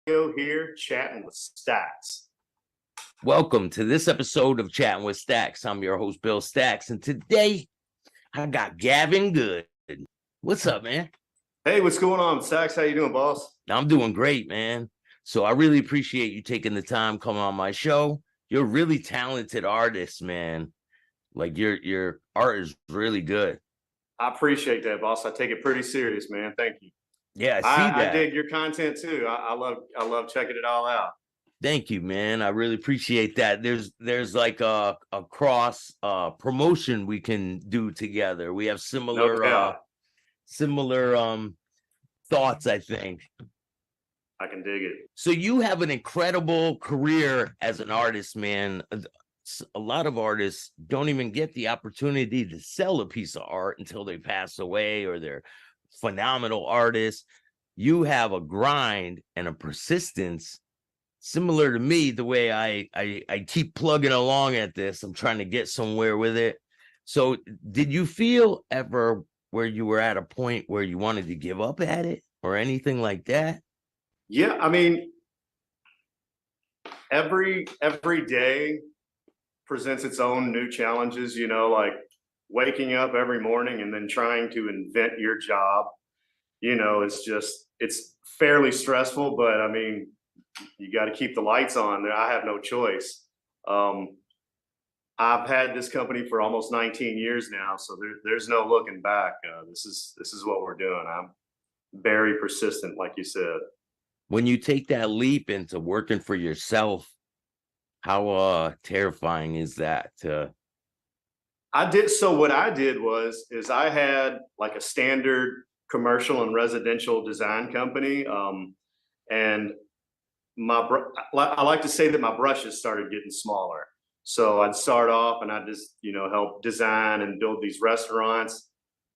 here chatting with Staxx. Welcome to this episode of Chatting with Staxx. I'm your host, Bill Staxx, and today I got Gavin Goode. What's up, man? Hey, what's going on, Staxx? How you doing, boss? I'm doing great, man. So I really appreciate you taking the time coming on my show. You're a really talented artist, man. Like your art is really good. I appreciate that, boss. I take it pretty serious, man. Thank you. Yeah, I see that. I dig your content too. I love checking it all out. Thank you, man. I really appreciate that. There's like a cross promotion we can do together. We have similar thoughts, I think. I can dig it. So you have an incredible career as an artist, man. A lot of artists don't even get the opportunity to sell a piece of art until they pass away or they're phenomenal artists. You have a grind and a persistence similar to me, the way I keep plugging along at this. I'm trying to get somewhere with it. So did you feel ever where you were at a point where you wanted to give up at it or anything like that? Yeah, I mean, every day presents its own new challenges, like waking up every morning and then trying to invent your job. It's fairly stressful, but I mean, you got to keep the lights on. I have no choice. I've had this company for almost 19 years now, so there's no looking back. This is what we're doing. I'm very persistent, like you said. When you take that leap into working for yourself, how terrifying is that? What I did is I had like a standard commercial and residential design company, and I like to say that my brushes started getting smaller. So I'd start off and I'd just, help design and build these restaurants.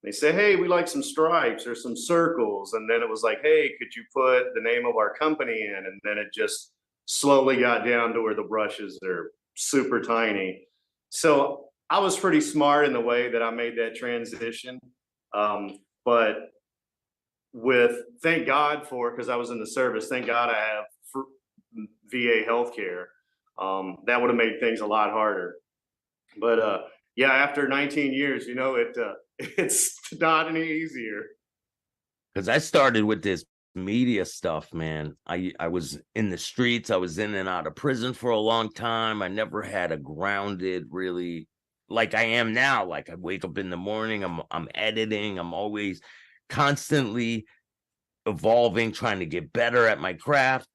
They say, hey, we like some stripes or some circles. And then it was like, hey, could you put the name of our company in? And then it just slowly got down to where the brushes are super tiny. So I was pretty smart in the way that I made that transition. But thank God because I was in the service, thank God I have VA healthcare. That would have made things a lot harder. But yeah, after 19 years, it's not any easier. Because I started with this media stuff, man. I was in the streets. I was in and out of prison for a long time. I never had a grounded, really, like I am now. Like I wake up in the morning, I'm editing. I'm always constantly evolving, trying to get better at my craft.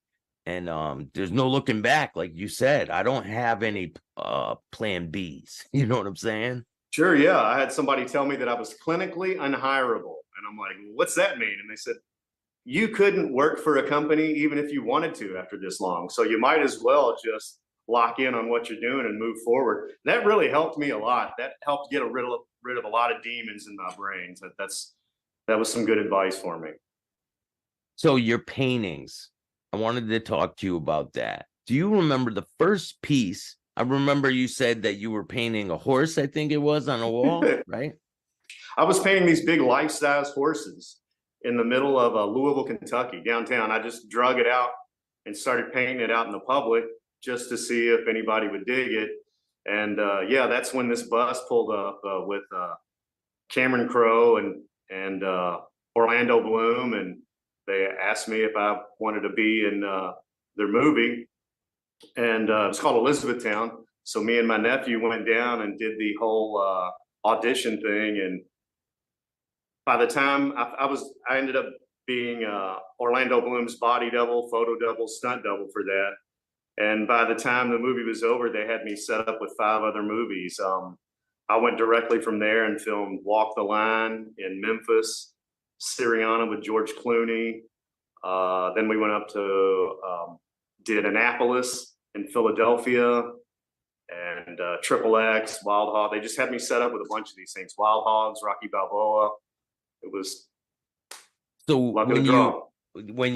And there's no looking back. Like you said, I don't have any plan Bs. You know what I'm saying? Sure, yeah. I had somebody tell me that I was clinically unhirable. And I'm like, what's that mean? And they said, you couldn't work for a company even if you wanted to after this long. So you might as well just lock in on what you're doing and move forward. That really helped me a lot. That helped get rid of a lot of demons in my brain. That was some good advice for me. So your paintings, I wanted to talk to you about that. Do you remember the first piece? I remember you said that you were painting a horse, I think it was, on a wall, right? I was painting these big life-size horses in the middle of Louisville, Kentucky, downtown. I just drug it out and started painting it out in the public just to see if anybody would dig it. And yeah, that's when this bus pulled up with Cameron Crowe and Orlando Bloom, and they asked me if I wanted to be in their movie, and it's called Elizabethtown. So me and my nephew went down and did the whole audition thing, and by the time I ended up being Orlando Bloom's body double, photo double, stunt double for that. And by the time the movie was over, they had me set up with 5 other movies. I went directly from there and filmed Walk the Line in Memphis, Syriana with George Clooney. Then we went up to did Annapolis in Philadelphia, and Triple X, Wild Hog. They just had me set up with a bunch of these things. Wild Hogs, Rocky Balboa. It was so when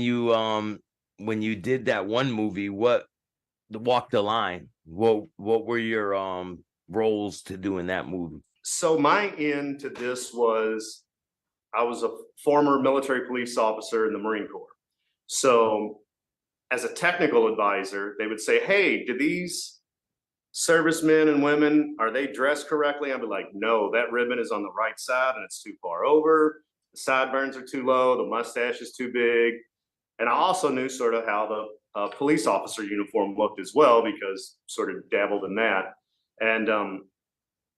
you did that one movie, the Walk the Line, what were your roles to do in that movie? So my end to this was I was a former military police officer in the Marine Corps. So as a technical advisor, they would say, hey, do these servicemen and women, are they dressed correctly? I'd be like, no, that ribbon is on the right side and it's too far over. The sideburns are too low. The mustache is too big. And I also knew sort of how the police officer uniform looked as well, because sort of dabbled in that. And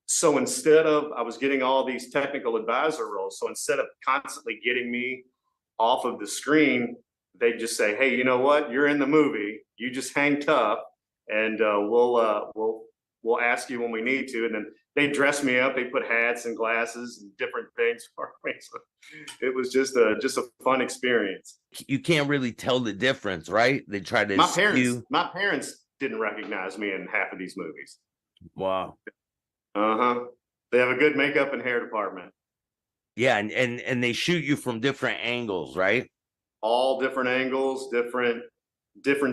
so instead of, I was getting all these technical advisor roles. So instead of constantly getting me off of the screen, they just say, hey, you know what? You're in the movie. You just hang tough, and we'll ask you when we need to. And then they dress me up. They put hats and glasses and different things for me. So it was just a fun experience. You can't really tell the difference, right? They try to my parents didn't recognize me in half of these movies. Wow. They have a good makeup and hair department. Yeah, and they shoot you from different angles, right? All different angles, different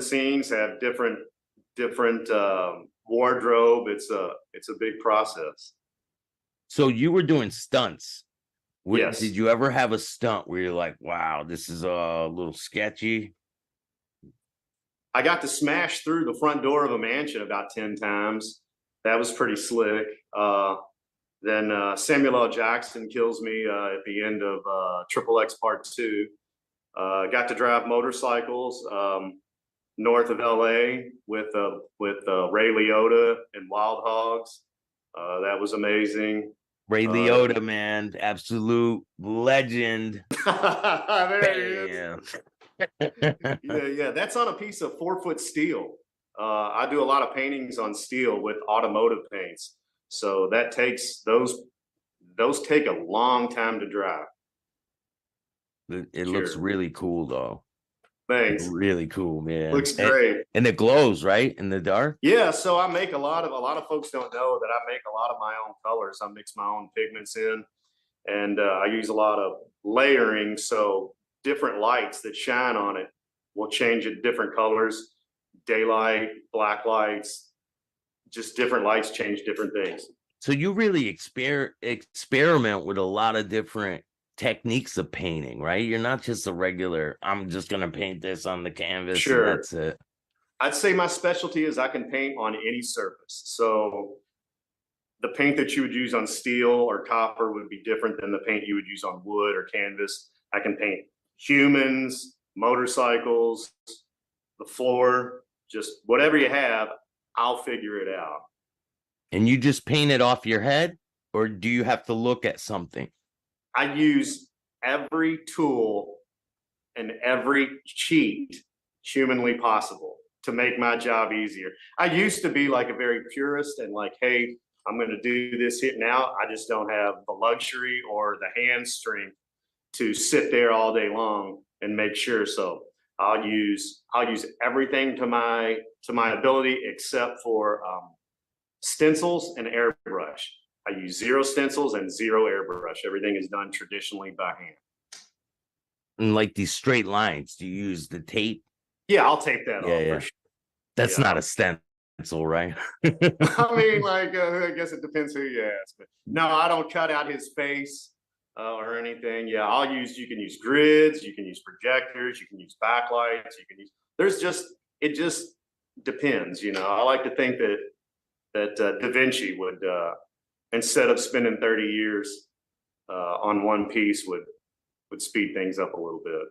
scenes have different wardrobe. It's a big process. So you were doing stunts. Yes. Did you ever have a stunt where you're like, wow, this is a little sketchy? I got to smash through the front door of a mansion about 10 times. That was pretty slick. Then Samuel L. Jackson kills me at the end of XXX Part 2. Got to drive motorcycles north of LA with Ray Liotta and Wild Hogs. That was amazing. Ray Liotta, man, absolute legend. There he is. Yeah, that's on a piece of 4-foot steel. I do a lot of paintings on steel with automotive paints, so that takes those take a long time to dry. It looks really cool, though. Thanks. Really cool, man. Looks great. And it glows, right, in the dark. Yeah, so I make a lot of folks don't know that I make a lot of my own colors. I mix my own pigments in, and I use a lot of layering, so different lights that shine on it will change it different colors. Daylight, black lights, just different lights change different things. So you really experiment with a lot of different techniques of painting, right? You're not just a regular, I'm just going to paint this on the canvas. Sure. And that's it. I'd say my specialty is I can paint on any surface. So the paint that you would use on steel or copper would be different than the paint you would use on wood or canvas. I can paint humans, motorcycles, the floor, just whatever you have, I'll figure it out. And you just paint it off your head, or do you have to look at something? I use every tool and every cheat humanly possible to make my job easier. I used to be like a very purist and like, hey, I'm going to do this here now. I just don't have the luxury or the hand strength to sit there all day long and make sure. So I'll use everything to my ability except for stencils and airbrush. I use 0 stencils and 0 airbrush. Everything is done traditionally by hand. And like these straight lines, do you use the tape? Yeah, I'll tape that off. For sure. That's not a stencil, right? I mean, like, I guess it depends who you ask. But no, I don't cut out his face or anything. Yeah, you can use grids, you can use projectors, you can use backlights, it just depends, you know. I like to think that Da Vinci would, instead of spending 30 years on one piece, would speed things up a little bit.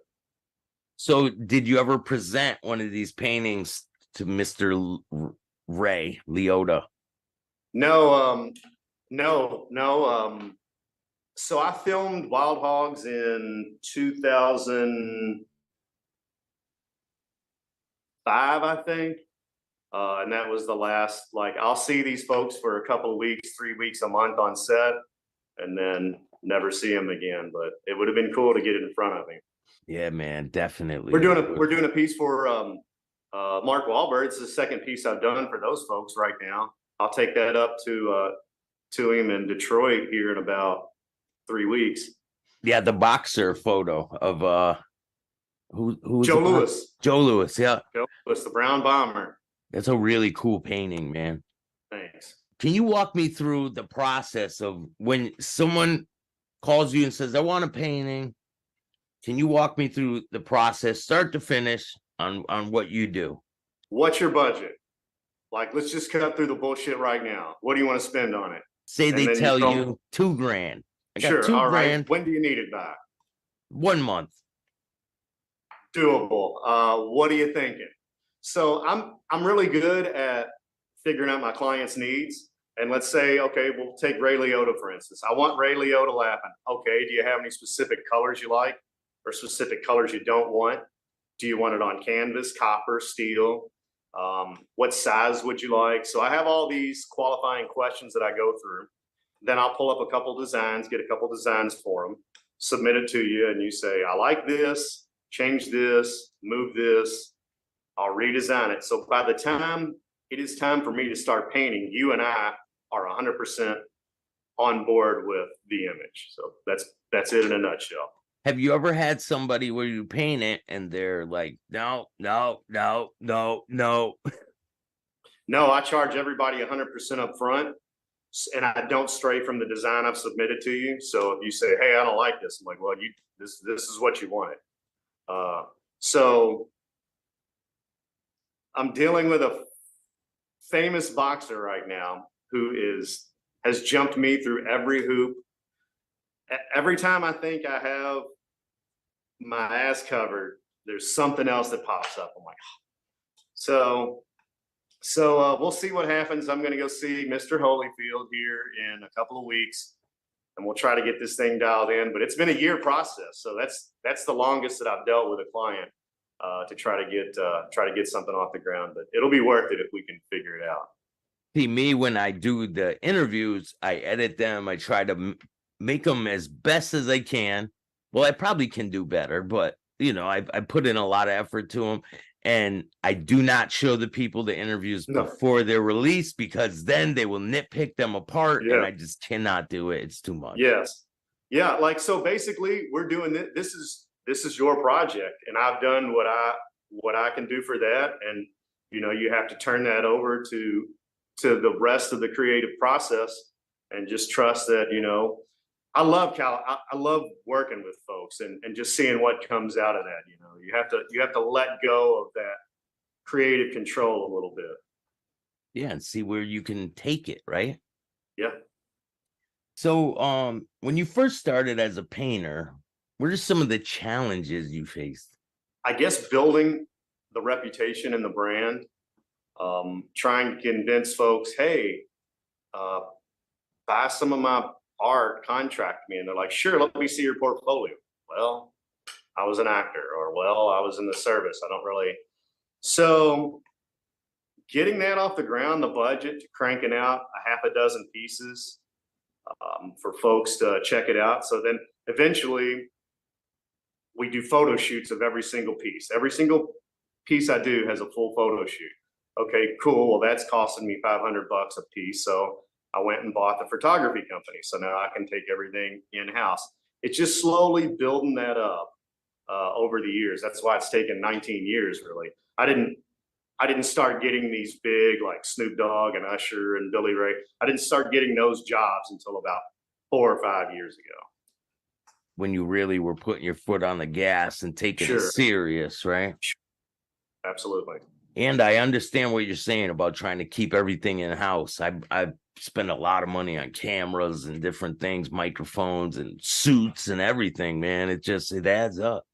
So did you ever present one of these paintings to Mr. Ray Liotta? No. So I filmed Wild Hogs in 2005, I think. And that was the last, like, I'll see these folks for a couple of weeks, 3 weeks, a month on set, and then never see them again. But it would have been cool to get it in front of me. Yeah, man, definitely. We're doing a piece for Mark Wahlberg. It's the second piece I've done for those folks right now. I'll take that up to him in Detroit here in about 3 weeks. Yeah, the boxer photo of who Joe Louis. Joe Louis, yeah. Joe Louis, the Brown Bomber. That's a really cool painting, man. Thanks. Can you walk me through the process of when someone calls you and says, I want a painting? Can you walk me through the process, start to finish? on what you do? What's your budget? Like, let's just cut through the bullshit right now. What do you want to spend on it? Say And they then you tell throw, you 2 grand. I got sure, two all right. grand, When do you need it by? 1 month. Doable. What are you thinking? So I'm really good at figuring out my client's needs. And let's say, okay, we'll take Ray Liotta, for instance. I want Ray Liotta laughing. Okay, do you have any specific colors you like or specific colors you don't want? Do you want it on canvas, copper, steel? What size would you like? So I have all these qualifying questions that I go through. Then I'll pull up a couple designs, get a couple designs for them, submit it to you, and you say, I like this, change this, move this, I'll redesign it. So by the time it is time for me to start painting, you and I are 100% on board with the image. So that's it in a nutshell. Have you ever had somebody where you paint it and they're like, no, no, no, no, no? No, I charge everybody 100% up front, and I don't stray from the design I've submitted to you. So if you say, hey, I don't like this, I'm like, well, this is what you wanted. So I'm dealing with a famous boxer right now who has jumped me through every hoop. Every time I think I have my ass covered, there's something else that pops up. I'm like, so we'll see what happens. I'm going to go see Mr. Holyfield here in a couple of weeks, and we'll try to get this thing dialed in. But it's been a year process, so that's the longest that I've dealt with a client to try to get something off the ground. But it'll be worth it if we can figure it out. See, me, when I do the interviews, I edit them. I try to make them as best as I can. Well, I probably can do better, but I put in a lot of effort to them, and I do not show the people the interviews before they're released, because then they will nitpick them apart, and I just cannot do it. It's too much. Yes. Yeah. Like, so basically we're doing this is your project, and I've done what I can do for that. And, you have to turn that over to the rest of the creative process, and just trust that, I love working with folks and just seeing what comes out of that. You have to let go of that creative control a little bit. Yeah, and see where you can take it, right? Yeah. So when you first started as a painter, what are some of the challenges you faced? I guess building the reputation and the brand, trying to convince folks, hey, buy some of my art, contract me. And they're like, sure, let me see your portfolio. Well, I was an actor, or well, I was in the service. I don't really. So getting that off the ground, the budget, cranking out a half a dozen pieces for folks to check it out. So then eventually we do photo shoots of every single piece. Every single piece I do has a full photo shoot. Okay, cool. Well, that's costing me $500 a piece. So I went and bought the photography company. So now I can take everything in-house. It's just slowly building that up over the years. That's why it's taken 19 years, really. I didn't start getting these big, like Snoop Dogg and Usher and Billy Ray. I didn't start getting those jobs until about 4 or 5 years ago. When you really were putting your foot on the gas and taking it serious, right? Absolutely. And I understand what you're saying about trying to keep everything in house. I've spent a lot of money on cameras and different things, microphones and suits and everything, man. It adds up.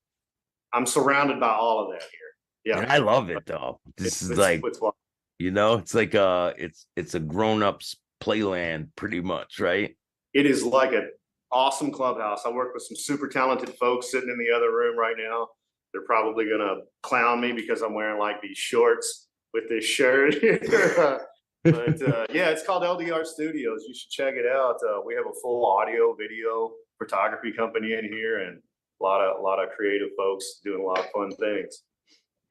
I'm surrounded by all of that here. Yeah. And I love it though. It's like a grown-ups playland pretty much, right? It is like an awesome clubhouse. I work with some super talented folks sitting in the other room right now. They're probably gonna clown me because I'm wearing like these shorts with this shirt. But yeah, it's called LDR Studios. You should check it out. We have a full audio, video, photography company in here, and a lot of creative folks doing a lot of fun things.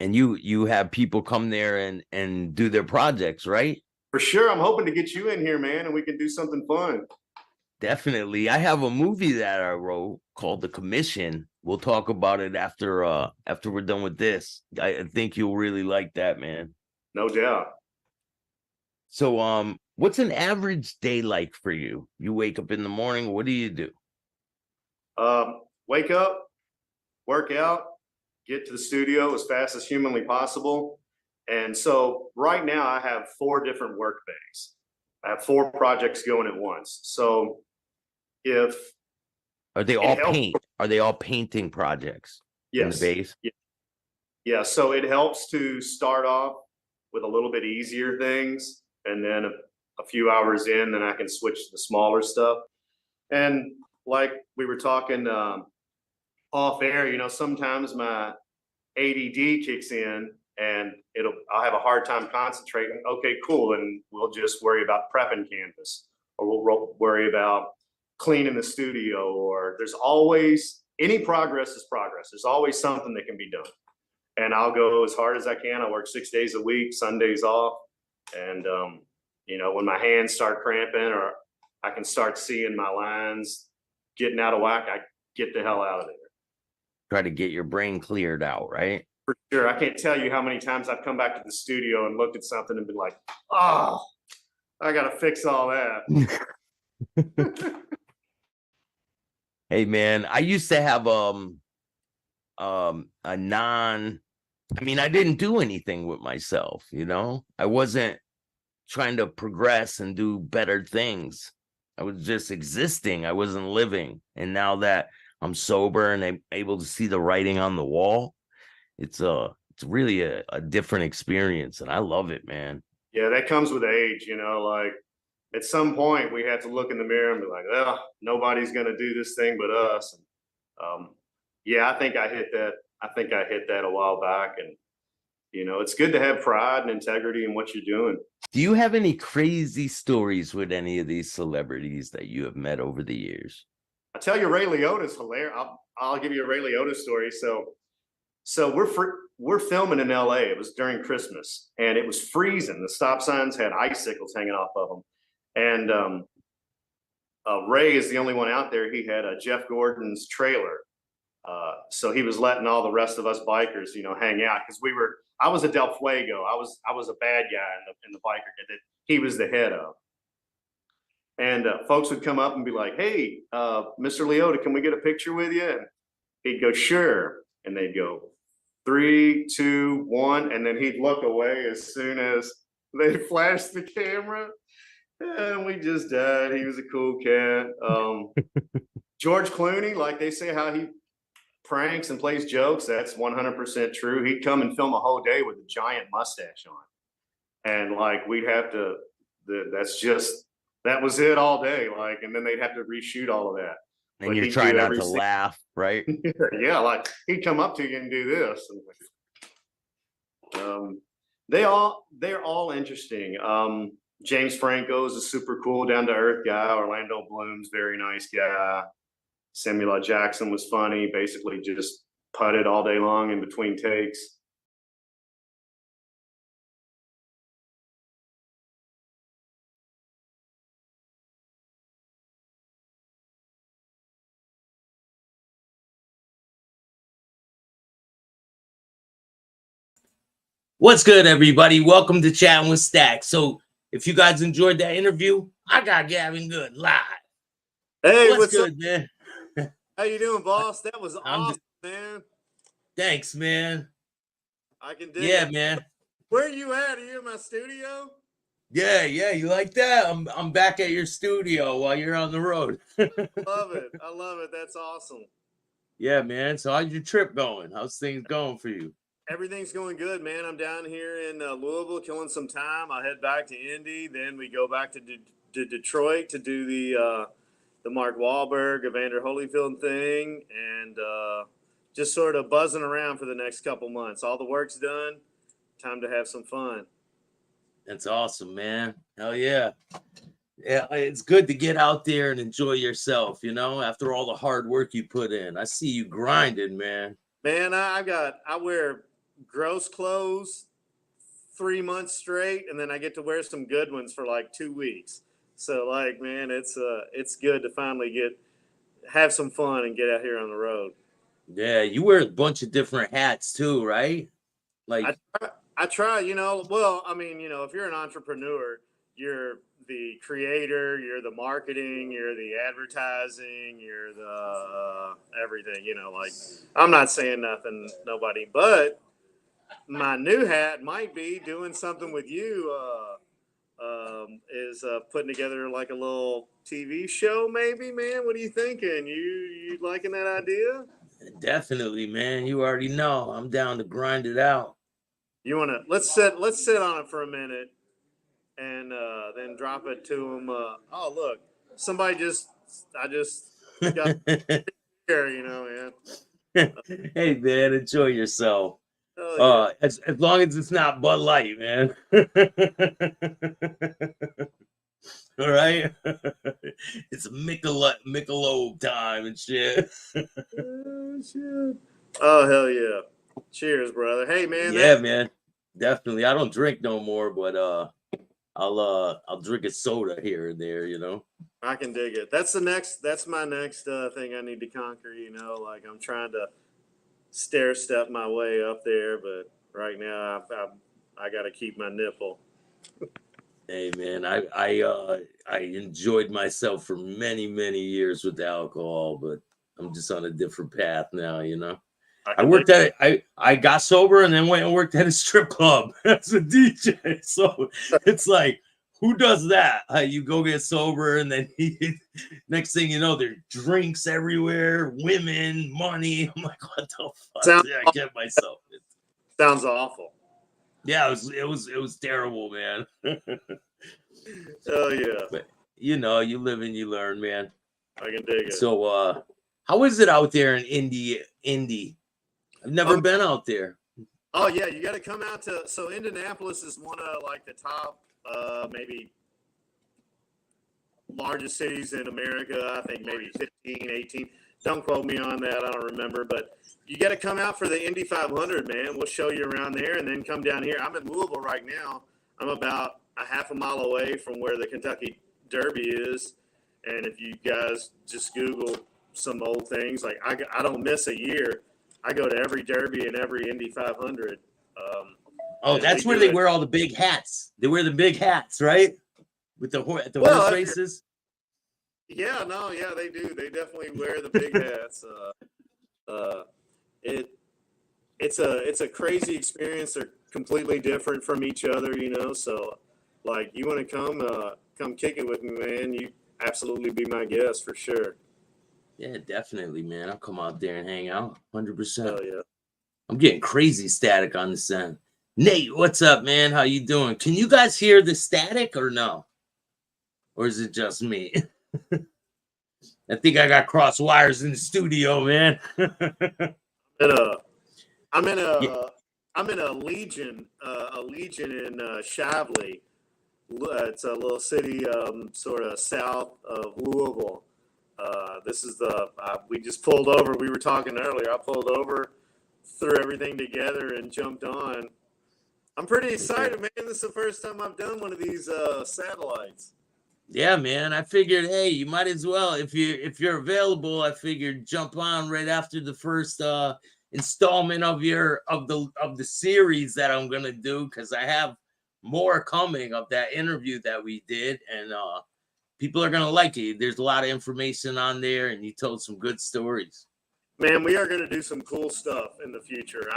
And you have people come there and do their projects, right? For sure. I'm hoping to get you in here, man, and we can do something fun. Definitely. I have a movie that I wrote called The Commission. We'll talk about it after we're done with this. I think you'll really like that, man. No doubt. So what's an average day like for you? You wake up in the morning, what do you do? Wake up, work out, get to the studio as fast as humanly possible. And so right now I have 4 different work bays. I have 4 projects going at once. So if Are they all paint? Are they all painting projects in the yes, base? yeah. So it helps to start off with a little bit easier things, and then a few hours in, then I can switch to the smaller stuff. And like we were talking off air, you know, sometimes my ADD kicks in and I'll have a hard time concentrating. Okay, cool. And we'll just worry about prepping canvas, or we'll worry about cleaning the studio, or there's always any progress is progress. There's always something that can be done. And I'll go as hard as I can. I work 6 days a week, Sundays off. And, you know, when my hands start cramping or I can start seeing my lines getting out of whack, I get the hell out of there. Try to get your brain cleared out, right? For sure. I can't tell you how many times I've come back to the studio and looked at something and been like, oh, I got to fix all that. Hey, man, I used to have I didn't do anything with myself, you know. I wasn't trying to progress and do better things. I was just existing. I wasn't living. And now that I'm sober and I'm able to see the writing on the wall, it's really a different experience, and I love it, man. Yeah, that comes with age, you know, like at some point we have to look in the mirror and be like, oh, nobody's going to do this thing but us. And, yeah, I think I hit that a while back. And, you know, it's good to have pride and integrity in what you're doing. Do you have any crazy stories with any of these celebrities that you have met over the years? I tell you, Ray Liotta's hilarious. I'll give you a Ray Liotta story. So we're filming in LA. It was during Christmas and it was freezing. The stop signs had icicles hanging off of them. And Ray is the only one out there. He had Jeff Gordon's trailer. So he was letting all the rest of us bikers, you know, hang out because I was a Del Fuego. I was a bad guy in the biker that he was the head of. And folks would come up and be like, hey, Mr. Liotta, can we get a picture with you? And he'd go, sure. And they'd go, 3, 2, 1. And then he'd look away as soon as they flashed the camera. And we just died. He was a cool cat. George Clooney, like they say how he pranks and plays jokes, that's 100% true. He'd come and film a whole day with a giant mustache on. And like we'd have to, that was it all day. Like, and then they'd have to reshoot all of that. And but you're trying not to laugh, right? Yeah, like he'd come up to you and do this. And, they're all interesting. James Franco is a super cool, down to earth guy. Orlando Bloom's very nice guy. Samuel L. Jackson was funny. Basically, just putted all day long in between takes. What's good, everybody? Welcome to Chatting with Staxx. So, if you guys enjoyed that interview, I got Gavin Goode live. Hey, what's good, man? How you doing, boss? That was awesome, man. Thanks, man. I can do it. Man. Where are you at? Are you in my studio? Yeah. You like that? I'm back at your studio while you're on the road. Love it. I love it. That's awesome. Yeah, man. So how's your trip going? How's things going for you? Everything's going good, man. I'm down here in Louisville killing some time. I head back to Indy. Then we go back to Detroit to do the Mark Wahlberg, Evander Holyfield thing, and just sort of buzzing around for the next couple months. All the work's done. Time to have some fun. That's awesome, man. Hell yeah. Yeah, it's good to get out there and enjoy yourself, you know, after all the hard work you put in. I see you grinding, man. Man, I wear gross clothes 3 months straight, and then I get to wear some good ones for like 2 weeks. So like, man, it's good to finally have some fun and get out here on the road. Yeah, you wear a bunch of different hats too, right? Like I try, you know, well, I mean, you know, if you're an entrepreneur, you're the creator, you're the marketing, you're the advertising, you're the everything. You know, like I'm not saying nothing, nobody, but my new hat might be doing something with you. Is putting together like a little TV show, maybe, man. What are you thinking? You liking that idea? Definitely, man. You already know I'm down to grind it out. You want to let's sit on it for a minute and then drop it to them. Oh, look, somebody I just got here, you know, man. Hey, man, enjoy yourself. Oh yeah. As long as it's not Bud Light, man. All right, it's Michelob time and shit. Oh shit. Oh hell yeah. Cheers, brother. Hey man. Yeah, man. Definitely. I don't drink no more, but I'll drink a soda here and there, you know. I can dig it. That's my next thing I need to conquer, you know, like I'm trying to stair step my way up there, but right now I got to keep my nipple. Hey man, I enjoyed myself for many years with alcohol, but I'm just on a different path now, you know. I got sober and then went and worked at a strip club as a DJ. So it's like, who does that? You go get sober and then next thing you know, there are drinks everywhere, women, money. I'm like, what the fuck did I get myself into? Sounds awful. Yeah, it was terrible, man. Oh yeah. But you know, you live and you learn, man. I can dig it. So how is it out there in Indy? I've never been out there. Oh yeah, you got to come out to. So Indianapolis is one of like the top, maybe largest cities in America. I think maybe 15, 18. Don't quote me on that. I don't remember, but you got to come out for the Indy 500, man. We'll show you around there, and then come down here. I'm in Louisville right now. I'm about a half a mile away from where the Kentucky Derby is, and if you guys just Google some old things, like I don't miss a year. I go to every Derby and every Indy 500. That's where they wear all the big hats. They wear the big hats, right? With the horse races. Yeah, no, yeah, they do. They definitely wear the big hats. It's a crazy experience. They're completely different from each other, you know. So, like, you want to come kick it with me, man? You absolutely be my guest for sure. Yeah, definitely, man. I'll come out there and hang out, 100%. Oh yeah. I'm getting crazy static on this end. Nate, what's up, man? How you doing? Can you guys hear the static or no? Or is it just me? I think I got cross wires in the studio, man. I'm in a Legion in Shively. It's a little city sort of south of Louisville. This is we just pulled over. We were talking earlier. I pulled over, threw everything together, and jumped on. I'm pretty excited, man. This is the first time I've done one of these satellites. Yeah, man. I figured, hey, you might as well, if you're available. I figured jump on right after the first installment of the series that I'm gonna do, because I have more coming of that interview that we did, and people are gonna like it. There's a lot of information on there, and you told some good stories. Man, we are going to do some cool stuff in the future.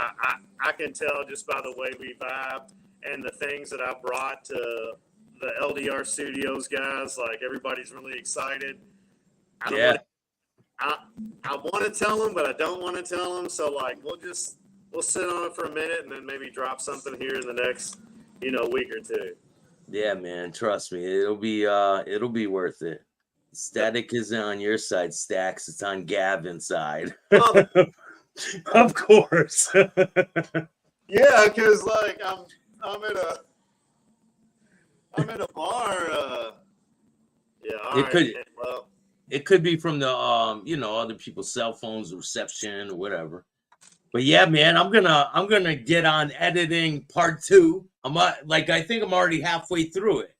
I can tell just by the way we vibe and the things that I brought to the LDR Studios guys. Like, everybody's really excited. I want to tell them, but I don't want to tell them. So, like, we'll sit on it for a minute and then maybe drop something here in the next, week or two. Yeah, man. Trust me, it'll be worth it. Static isn't on your side, Staxx. It's on Gavin's side. Of course. Yeah, because like I'm at a bar. It could be from the other people's cell phones, reception, or whatever. But yeah, man, I'm gonna get on editing part 2. I think I'm already halfway through it.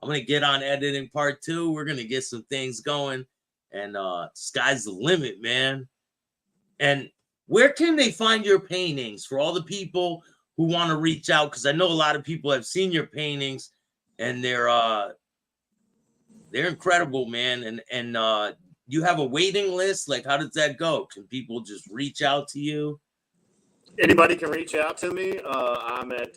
I'm going to get on editing part 2. We're going to get some things going, and sky's the limit, man. And where can they find your paintings for all the people who want to reach out? Because I know a lot of people have seen your paintings and they're incredible, man. And you have a waiting list. Like, how does that go? Can people just reach out to you? Anybody can reach out to me. I'm at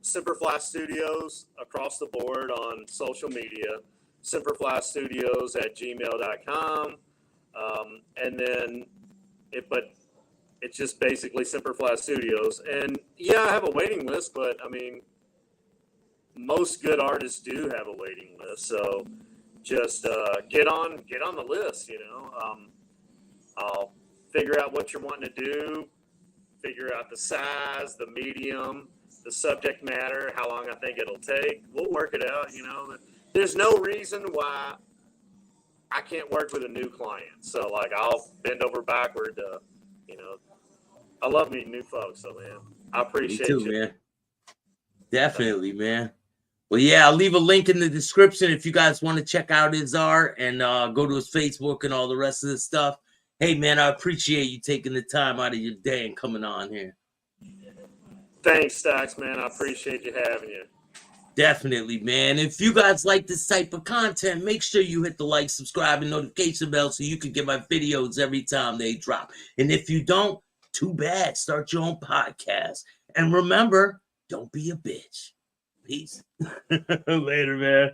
Semperfly Studios across the board on social media. Semperflystudios@gmail.com. And then it's just basically Semperfly Studios. And yeah, I have a waiting list, but I mean, most good artists do have a waiting list. So just get on the list, you know. I'll figure out what you're wanting to do, figure out the size, the medium, the subject matter, how long I think it'll take. We'll work it out, you know. There's no reason why I can't work with a new client. So like I'll bend over backward to, you know, I love meeting new folks. So man, I appreciate Me too, you. man. Definitely, man. Well, yeah, I'll leave a link in the description if you guys want to check out his art and go to his Facebook and all the rest of this stuff. Hey, man, I appreciate you taking the time out of your day and coming on here. Thanks, Staxx, man. I appreciate you having you. Definitely, man. If you guys like this type of content, make sure you hit the like, subscribe, and notification bell so you can get my videos every time they drop. And if you don't, too bad. Start your own podcast. And remember, don't be a bitch. Peace. Later, man.